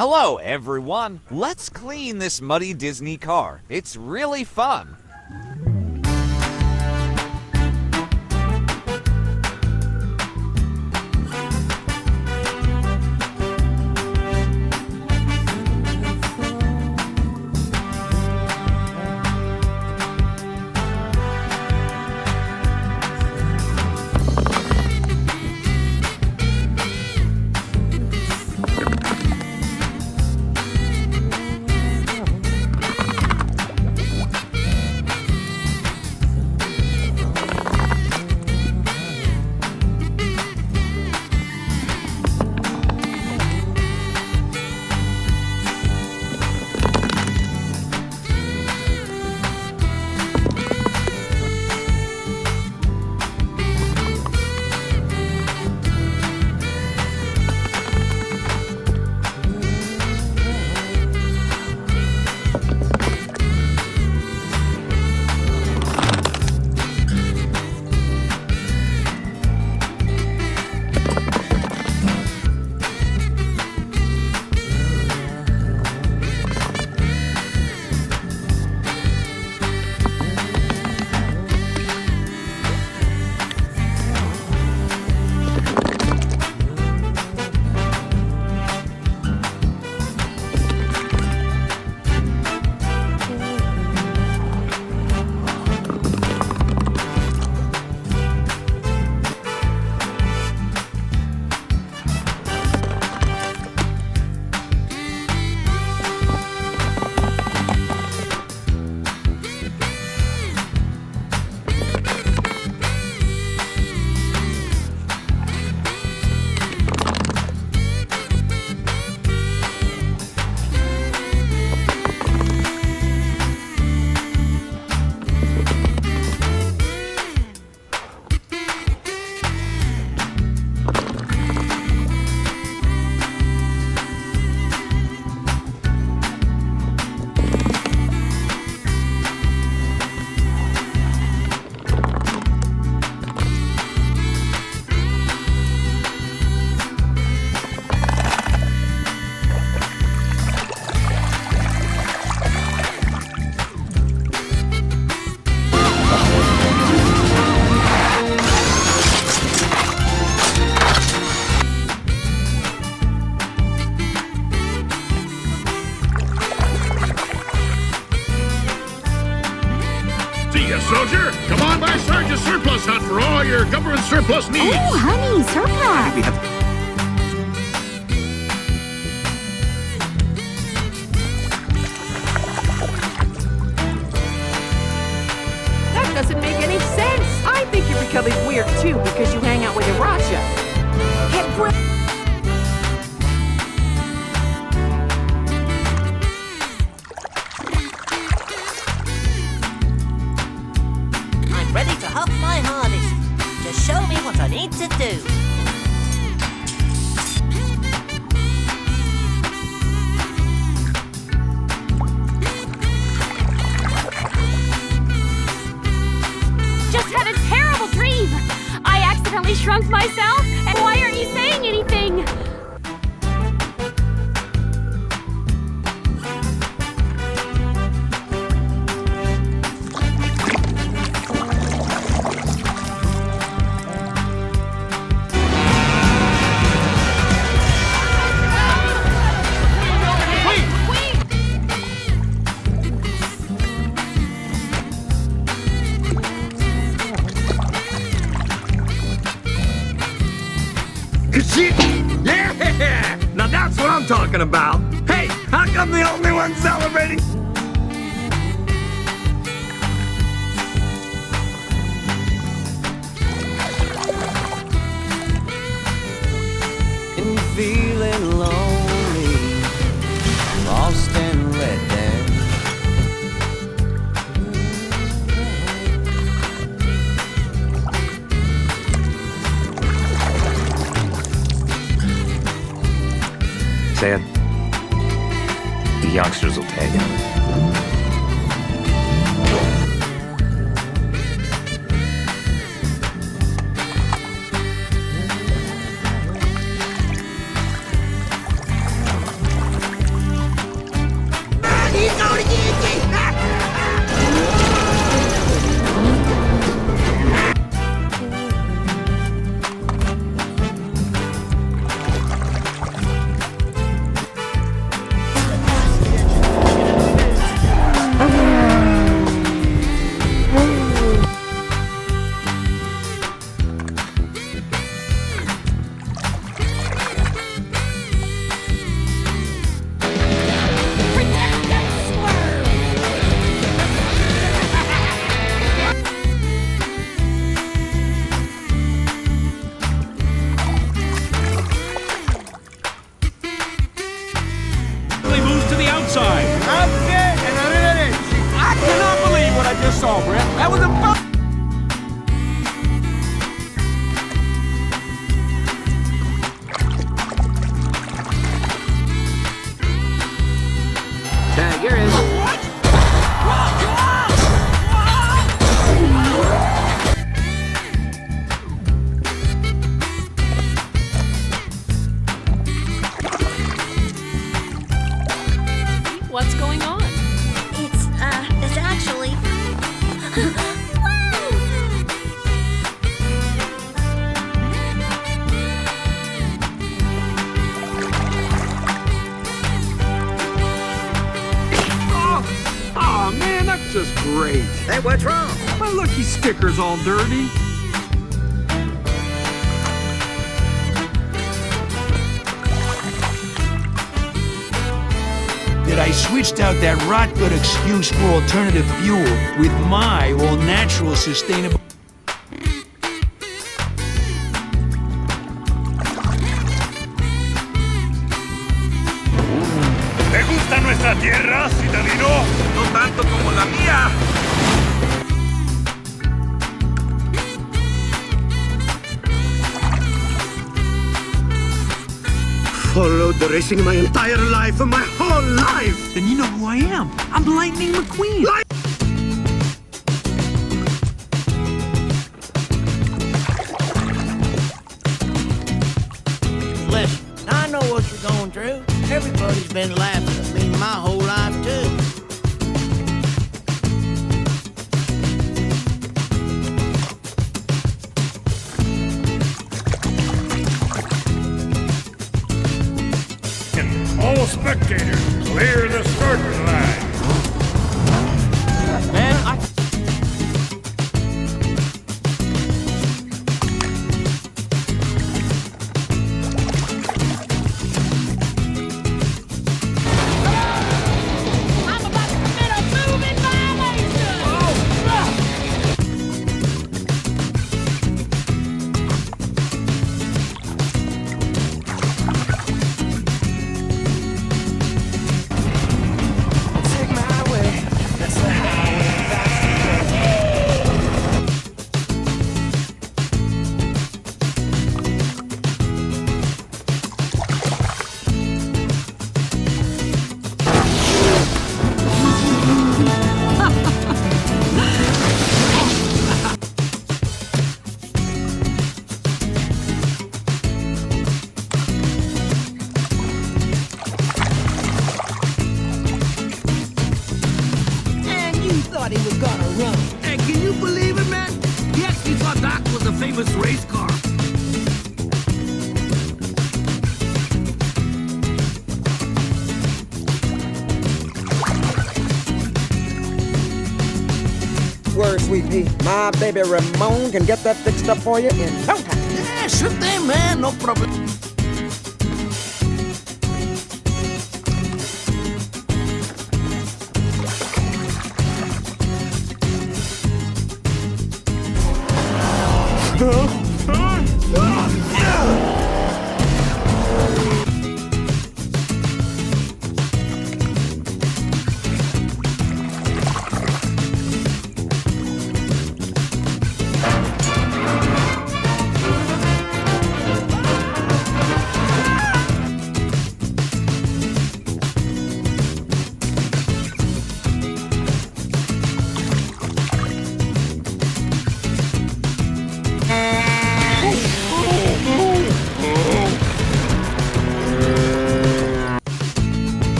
Hello, everyone. Let's clean this muddy Disney car. It's really fun. Soldier, come on by Sergeant Surplus Hut for all your government surplus needs. Oh, honey, surplus. We have That doesn't make any sense. I think you're becoming weird too because you hang out with Iracha. I'm ready to huff my hardest. Just show me what I need to do. Just had a terrible dream. I accidentally shrunk myself. And why aren't you saying anything? Yeah! Now that's what I'm talking about. Hey, how come the only one celebrating? And you're feeling lonely, lost and let down. Sad. The youngsters will tag him. saw, Brett. That was a fun. Tag, you're in. What's going on? It's actually... Oh, man, that's just great. Hey, what's wrong? My lucky sticker's all dirty. That I switched out that rot gut excuse for alternative fuel with my all-natural sustainable... ¿Te gusta nuestra tierra, citadino? No tanto como la mía. Followed the racing my entire life, my whole life! Then you know who I am. I'm Lightning McQueen. Listen, I know what you're going through. Everybody's been laughing at me my whole life, too. All spectators, clear the starting line. Man, I'm about to commit a moving violation! And you thought he was gonna run. Hey, can you believe it, man? He actually thought Doc was a famous race car. Word, sweet pea. My baby Ramon can get that fixed up for you in no time. Yeah, sure thing, man. No problem.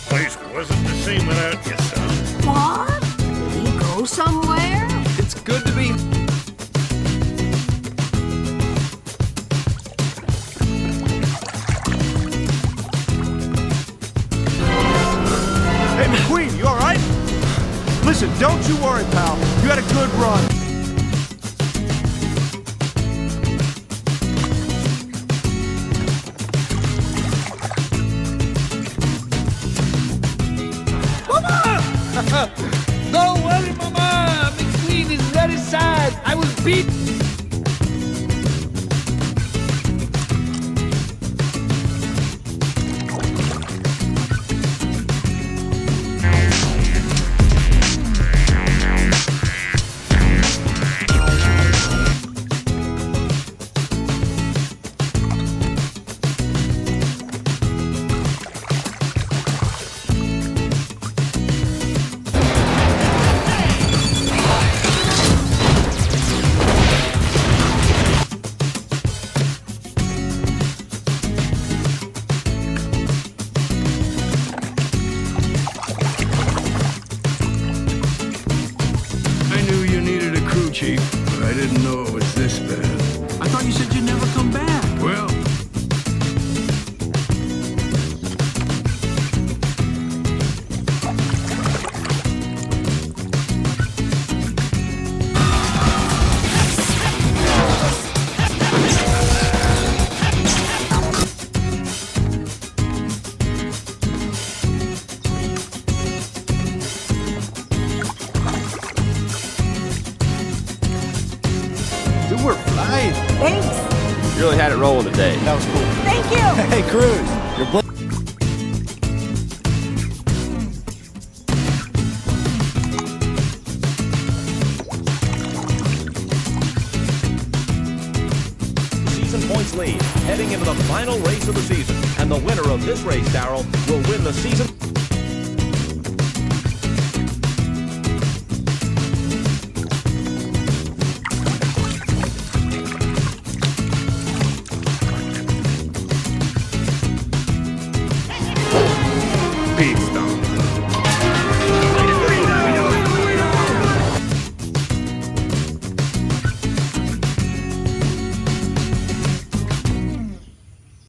Place wasn't the same without you, son. What? Did he go somewhere? it's good to be... Hey, McQueen, you alright? Listen, don't you worry, pal. You had a good run. Don't worry, Mama. McQueen is very sad. I was beat. didn't know it was this bad. I thought you said you'd never come back. Well, You were flying. Thanks. You really had it rolling today. That was cool. Thank you. Hey, Cruz. You're Season points lead, heading into the final race of the season. And the winner of this race, Darryl, will win the season.